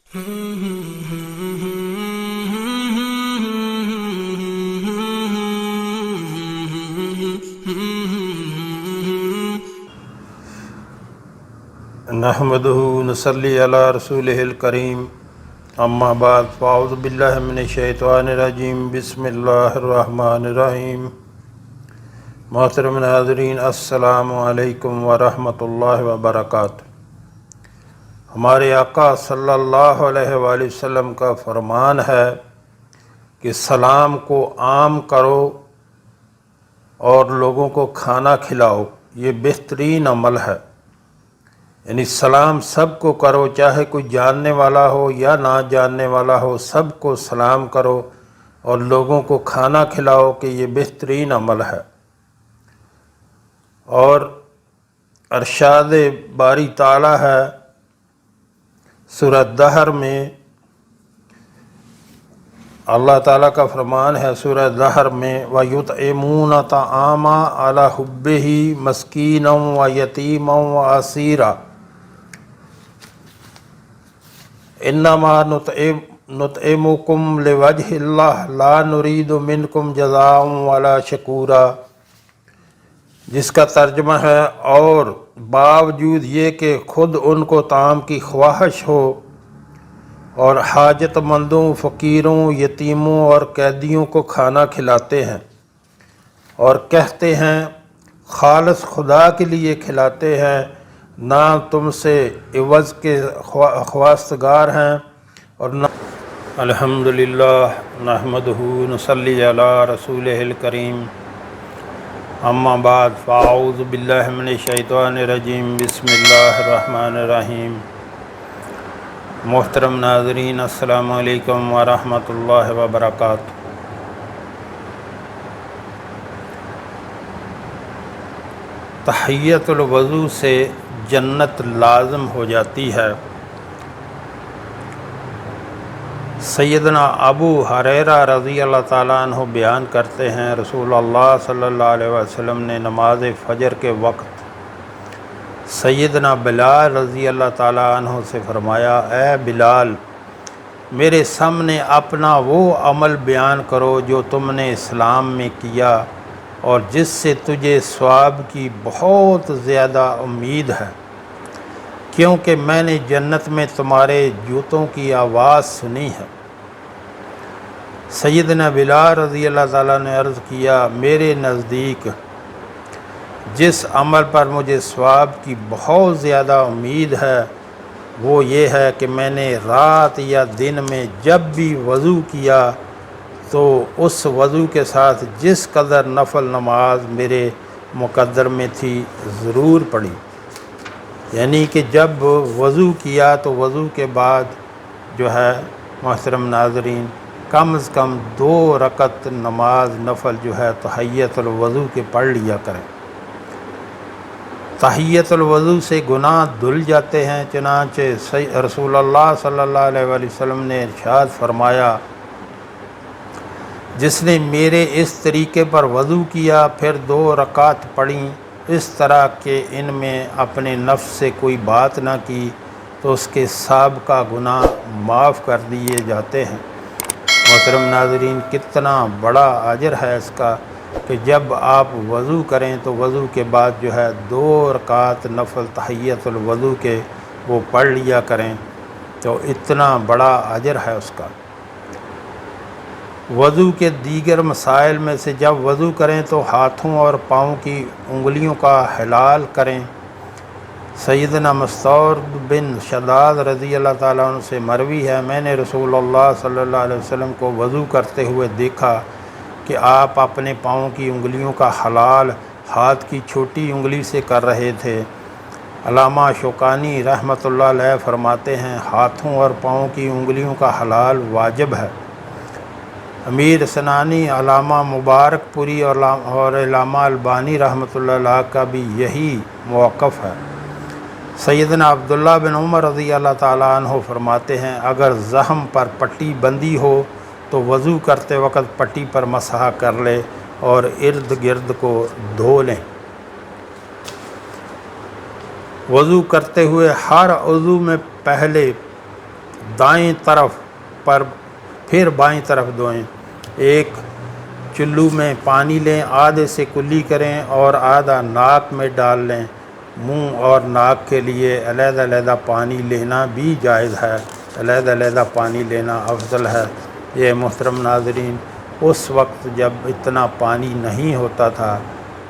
نحمده نصلی علی رسولہ الکریم اما بعد فاعوذ باللہ من الشیطان الرجیم بسم اللہ الرحمن الرحیم۔ محترم ناظرین، السلام علیکم ورحمۃ اللہ وبرکاتہ۔ ہمارے آقا صلی اللہ علیہ وآلہ وسلم کا فرمان ہے کہ سلام کو عام کرو اور لوگوں کو کھانا کھلاؤ، یہ بہترین عمل ہے۔ یعنی سلام سب کو کرو، چاہے کوئی جاننے والا ہو یا نہ جاننے والا ہو، سب کو سلام کرو اور لوگوں کو کھانا کھلاؤ، کہ یہ بہترین عمل ہے۔ اور ارشاد باری تعالی ہے سورہ دہر میں، اللہ تعالیٰ کا فرمان ہے سورہ دہر میں، وَيُطْعِمُونَ الطَّعَامَ عَلَىٰ حُبِّهِ مِسْكِينًا وَيَتِيمًا وَأَسِيرًا انما نطعمکم لوجہ اللہ لا نرید منکم جزاء ولا شکورا، جس کا ترجمہ ہے، اور باوجود یہ کہ خود ان کو طعام کی خواہش ہو اور حاجت مندوں، فقیروں، یتیموں اور قیدیوں کو کھانا کھلاتے ہیں اور کہتے ہیں خالص خدا کے لیے کھلاتے ہیں، نہ تم سے عوض کے خواستگار ہیں اور نہ۔ الحمدللہ نحمدہ نصلی علی رسولہ الکریم اما بعد فاعوذ باللہ من الشیطان الرجیم بسم اللہ الرحمن الرحیم۔ محترم ناظرین، السلام علیکم ورحمۃ اللہ وبرکاتہ۔ تحیۃ الوضو سے جنت لازم ہو جاتی ہے۔ سیدنا ابو ہریرہ رضی اللہ تعالیٰ عنہ بیان کرتے ہیں، رسول اللہ صلی اللہ علیہ وسلم نے نماز فجر کے وقت سیدنا بلال رضی اللہ تعالیٰ عنہ سے فرمایا، اے بلال، میرے سامنے اپنا وہ عمل بیان کرو جو تم نے اسلام میں کیا اور جس سے تجھے ثواب کی بہت زیادہ امید ہے، کیونکہ میں نے جنت میں تمہارے جوتوں کی آواز سنی ہے۔ سیدنا بلال رضی اللہ تعالیٰ نے عرض کیا، میرے نزدیک جس عمل پر مجھے ثواب کی بہت زیادہ امید ہے وہ یہ ہے کہ میں نے رات یا دن میں جب بھی وضو کیا تو اس وضو کے ساتھ جس قدر نفل نماز میرے مقدر میں تھی ضرور پڑھی۔ یعنی کہ جب وضو کیا تو وضو کے بعد جو ہے محترم ناظرین کم از کم 2 رکعت نماز نفل جو ہے تحیۃ الوضو کے پڑھ لیا کریں۔ تحیۃ الوضو سے گناہ دھل جاتے ہیں، چنانچہ رسول اللہ صلی اللہ علیہ وآلہ وسلم نے ارشاد فرمایا، جس نے میرے اس طریقے پر وضو کیا پھر 2 رکعت پڑھیں اس طرح کہ ان میں اپنے نفس سے کوئی بات نہ کی، تو اس کے سابقہ گناہ معاف کر دیے جاتے ہیں۔ محترم ناظرین، کتنا بڑا اجر ہے اس کا کہ جب آپ وضو کریں تو وضو کے بعد جو ہے 2 رکعت نفل تحیۃ الوضو کے وہ پڑھ لیا کریں، تو اتنا بڑا اجر ہے اس کا۔ وضو کے دیگر مسائل میں سے جب وضو کریں تو ہاتھوں اور پاؤں کی انگلیوں کا ہلال کریں۔ سیدنا مستورد بن شداد رضی اللہ تعالیٰ عنہ سے مروی ہے، میں نے رسول اللہ صلی اللہ علیہ وسلم کو وضو کرتے ہوئے دیکھا کہ آپ اپنے پاؤں کی انگلیوں کا ہلال ہاتھ کی چھوٹی انگلی سے کر رہے تھے۔ علامہ شوکانی رحمۃ اللہ علیہ فرماتے ہیں، ہاتھوں اور پاؤں کی انگلیوں کا ہلال واجب ہے۔ امیر سنانی، علامہ مبارک پوری اور علامہ البانی رحمۃ اللہ علیہ کا بھی یہی موقف ہے۔ سیدنا عبداللہ بن عمر رضی اللہ تعالیٰ عنہ فرماتے ہیں، اگر زخم پر پٹی بندھی ہو تو وضو کرتے وقت پٹی پر مسح کر لے اور ارد گرد کو دھو لیں۔ وضو کرتے ہوئے ہر عضو میں پہلے دائیں طرف پر پھر بائیں طرف دھوئیں۔ ایک چلو میں پانی لیں، آدھے سے کلی کریں اور آدھا ناک میں ڈال لیں۔ منہ اور ناک کے لیے علیحدہ علیحدہ پانی لینا بھی جائز ہے، علیحدہ علیحدہ پانی لینا افضل ہے۔ یہ محترم ناظرین، اس وقت جب اتنا پانی نہیں ہوتا تھا،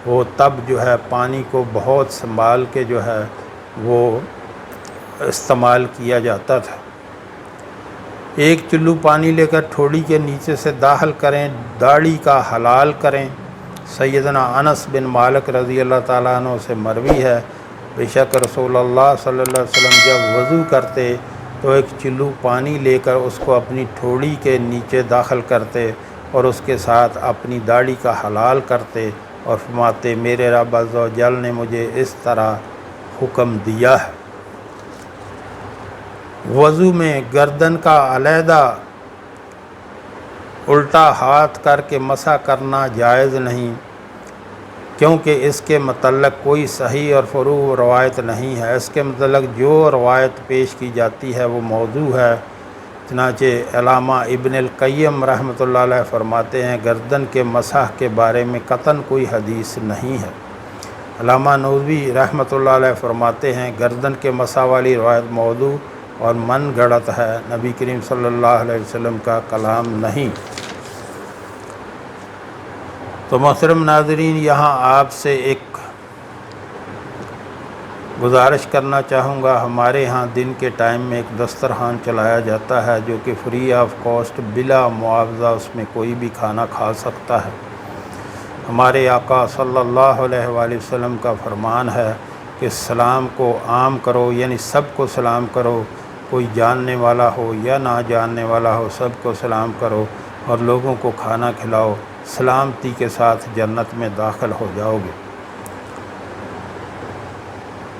وہ تب جو ہے پانی کو بہت سنبھال کے جو ہے وہ استعمال کیا جاتا تھا۔ ایک چلو پانی لے کر ٹھوڑی کے نیچے سے داخل کریں، داڑھی کا حلال کریں۔ سیدنا انس بن مالک رضی اللہ تعالیٰ عنہ سے مروی ہے، بے شک رسول اللہ صلی اللہ علیہ وسلم جب وضو کرتے تو ایک چلو پانی لے کر اس کو اپنی ٹھوڑی کے نیچے داخل کرتے اور اس کے ساتھ اپنی داڑھی کا حلال کرتے اور فرماتے میرے رب عز و جل نے مجھے اس طرح حکم دیا ہے۔ وضو میں گردن کا علیحدہ الٹا ہاتھ کر کے مسح کرنا جائز نہیں، کیونکہ اس کے متعلق کوئی صحیح اور فروع روایت نہیں ہے۔ اس کے متعلق جو روایت پیش کی جاتی ہے وہ موضوع ہے۔ چنانچہ علامہ ابن القیم رحمۃ اللہ علیہ فرماتے ہیں گردن کے مسح کے بارے میں قطعاً کوئی حدیث نہیں ہے۔ علامہ نووی رحمۃ اللہ علیہ فرماتے ہیں گردن کے مسح والی روایت موضوع اور من گھڑت ہے، نبی کریم صلی اللہ علیہ وسلم کا کلام نہیں۔ تو محترم ناظرین، یہاں آپ سے ایک گزارش کرنا چاہوں گا۔ ہمارے ہاں دن کے ٹائم میں ایک دسترخوان چلایا جاتا ہے جو کہ فری آف کاسٹ بلا معاوضہ اس میں کوئی بھی کھانا کھا سکتا ہے۔ ہمارے آقا صلی اللہ علیہ وآلہ وسلم کا فرمان ہے کہ سلام کو عام کرو، یعنی سب کو سلام کرو، کوئی جاننے والا ہو یا نہ جاننے والا ہو سب کو سلام کرو اور لوگوں کو کھانا کھلاؤ، سلامتی کے ساتھ جنت میں داخل ہو جاؤ گے۔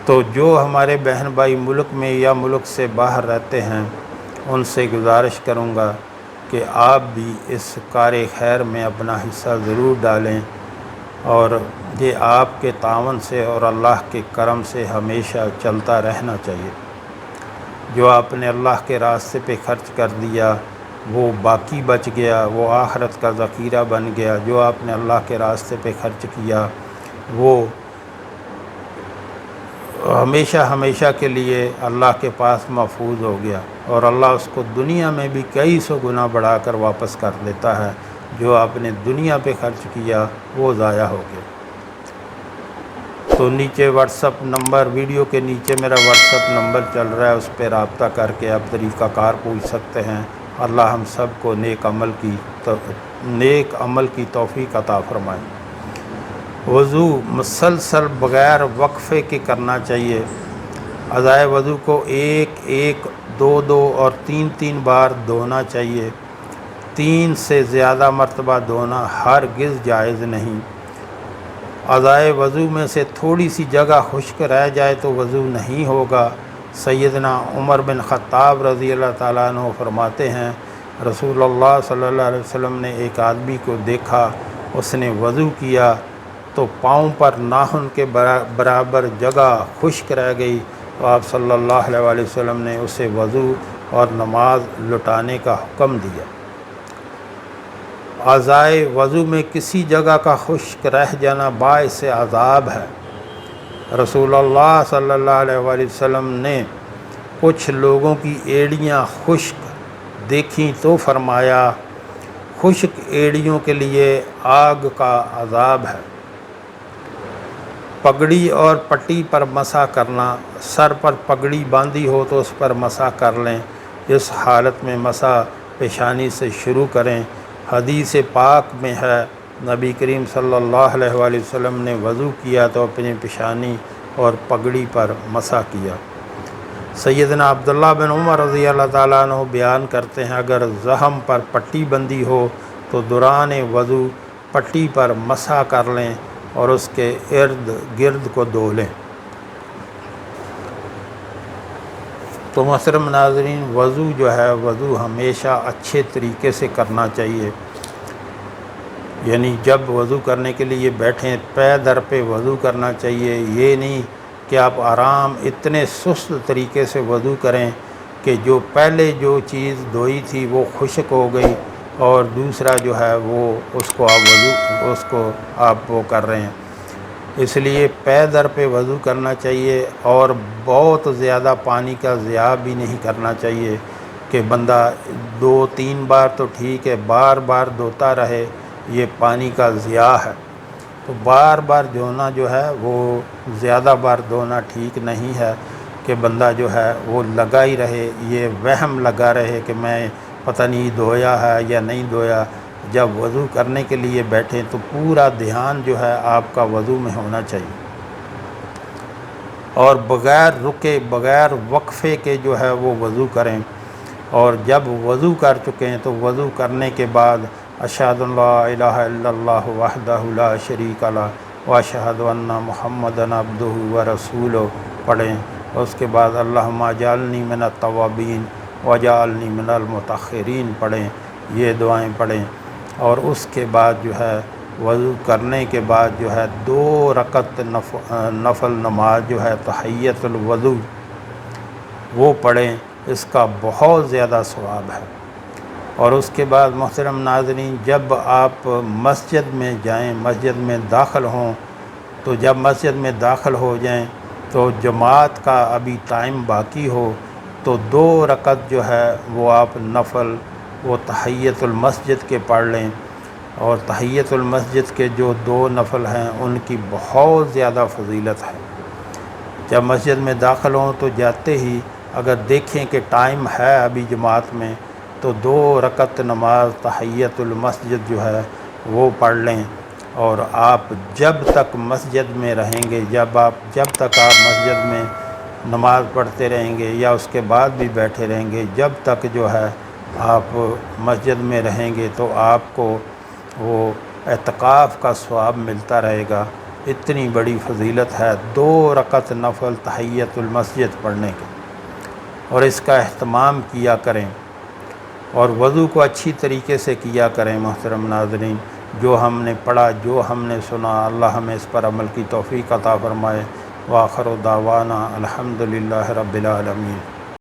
تو جو ہمارے بہن بھائی ملک میں یا ملک سے باہر رہتے ہیں ان سے گزارش کروں گا کہ آپ بھی اس کار خیر میں اپنا حصہ ضرور ڈالیں، اور یہ آپ کے تعاون سے اور اللہ کے کرم سے ہمیشہ چلتا رہنا چاہیے۔ جو آپ نے اللہ کے راستے پہ خرچ کر دیا وہ باقی بچ گیا، وہ آخرت کا ذخیرہ بن گیا۔ جو آپ نے اللہ کے راستے پہ خرچ کیا وہ ہمیشہ ہمیشہ کے لیے اللہ کے پاس محفوظ ہو گیا، اور اللہ اس کو دنیا میں بھی کئی سو گنا بڑھا کر واپس کر دیتا ہے۔ جو آپ نے دنیا پہ خرچ کیا وہ ضائع ہو گیا۔ تو نیچے واٹس اپ نمبر، ویڈیو کے نیچے میرا واٹس اپ نمبر چل رہا ہے، اس پہ رابطہ کر کے آپ طریقہ کار پوچھ سکتے ہیں۔ اللہ ہم سب کو نیک عمل کی توفیق عطا فرمائے۔ وضو مسلسل بغیر وقفے کے کرنا چاہیے۔ اعضائے وضو کو ایک ایک، دو دو اور تین تین بار دھونا چاہیے۔ 3 سے زیادہ مرتبہ دھونا ہرگز جائز نہیں۔ اعضائے وضو میں سے تھوڑی سی جگہ خشک رہ جائے تو وضو نہیں ہوگا۔ سیدنا عمر بن خطاب رضی اللہ تعالیٰ عنہ فرماتے ہیں رسول اللہ صلی اللہ علیہ وسلم نے ایک آدمی کو دیکھا، اس نے وضو کیا تو پاؤں پر ناخن کے برابر جگہ خشک رہ گئی، تو آپ صلی اللہ علیہ وآلہ وسلم نے اسے وضو اور نماز لوٹانے کا حکم دیا۔ اعضائے وضو میں کسی جگہ کا خشک رہ جانا باعث عذاب ہے۔ رسول اللہ صلی اللہ علیہ وآلہ وسلم نے کچھ لوگوں کی ایڑیاں خشک دیکھیں تو فرمایا خشک ایڑیوں کے لیے آگ کا عذاب ہے۔ پگڑی اور پٹی پر مسح کرنا، سر پر پگڑی باندھی ہو تو اس پر مسح کر لیں، اس حالت میں مسح پیشانی سے شروع کریں۔ حدیث پاک میں ہے نبی کریم صلی اللہ علیہ وآلہ وسلم نے وضو کیا تو اپنی پیشانی اور پگڑی پر مسح کیا۔ سیدنا عبداللہ بن عمر رضی اللہ تعالیٰ عنہ بیان کرتے ہیں اگر زخم پر پٹی بندھی ہو تو دوران وضو پٹی پر مسح کر لیں اور اس کے ارد گرد کو دھو لیں۔ تو محترم ناظرین، وضو جو ہے وضو ہمیشہ اچھے طریقے سے کرنا چاہیے، یعنی جب وضو کرنے کے لیے بیٹھیں پے در پہ وضو کرنا چاہیے۔ یہ نہیں کہ آپ اتنے سست طریقے سے وضو کریں کہ جو پہلے جو چیز دھوئی تھی وہ خشک ہو گئی اور دوسرا جو ہے وہ اس کو آپ وہ کر رہے ہیں۔ اس لیے پے در پہ وضو کرنا چاہیے اور بہت زیادہ پانی کا ضیاع بھی نہیں کرنا چاہیے کہ بندہ 2-3 بار تو ٹھیک ہے، بار بار دھوتا رہے، یہ پانی کا ضیاع ہے۔ تو بار بار دھونا جو ہے وہ زیادہ بار دھونا ٹھیک نہیں ہے کہ بندہ جو ہے وہ لگا ہی رہے، یہ وہم لگا رہے کہ میں پتہ نہیں دھویا ہے یا نہیں دھویا۔ جب وضو کرنے کے لیے بیٹھیں تو پورا دھیان جو ہے آپ کا وضو میں ہونا چاہیے، اور بغیر رکے بغیر وقفے کے جو ہے وہ وضو کریں۔ اور جب وضو کر چکے ہیں تو وضو کرنے کے بعد اشہد ان لا الہ الا اللہ وحدہ لا شریک لہ واشہد ان محمدًا عبدہ ورسولہ پڑھیں۔ اس کے بعد اللہم اجعلنی من التوابین واجعلنی من المتاخرین پڑھیں، یہ دعائیں پڑھیں۔ اور اس کے بعد جو ہے وضو کرنے کے بعد جو ہے 2 رکعت نفل نماز جو ہے تحیۃ الوضو وہ پڑھیں، اس کا بہت زیادہ ثواب ہے۔ اور اس کے بعد محترم ناظرین، جب آپ مسجد میں جائیں، مسجد میں داخل ہوں، تو جب مسجد میں داخل ہو جائیں تو جماعت کا ابھی ٹائم باقی ہو تو 2 رکعت جو ہے وہ آپ نفل وہ تحیۃ المسجد کے پڑھ لیں۔ اور تحیۃ المسجد کے جو 2 نفل ہیں ان کی بہت زیادہ فضیلت ہے۔ جب مسجد میں داخل ہوں تو جاتے ہی اگر دیکھیں کہ ٹائم ہے ابھی جماعت میں تو 2 رکعت نماز تحیۃ المسجد جو ہے وہ پڑھ لیں۔ اور آپ جب تک مسجد میں رہیں گے، جب تک آپ مسجد میں نماز پڑھتے رہیں گے یا اس کے بعد بھی بیٹھے رہیں گے، جب تک جو ہے آپ مسجد میں رہیں گے تو آپ کو وہ اعتکاف کا ثواب ملتا رہے گا۔ اتنی بڑی فضیلت ہے 2 رکعت نفل تحیۃ المسجد پڑھنے کے، اور اس کا اہتمام کیا کریں اور وضو کو اچھی طریقے سے کیا کریں۔ محترم ناظرین، جو ہم نے پڑھا، جو ہم نے سنا، اللہ ہمیں اس پر عمل کی توفیق عطا فرمائے۔ وآخر دعوانا الحمدللہ رب العالمین۔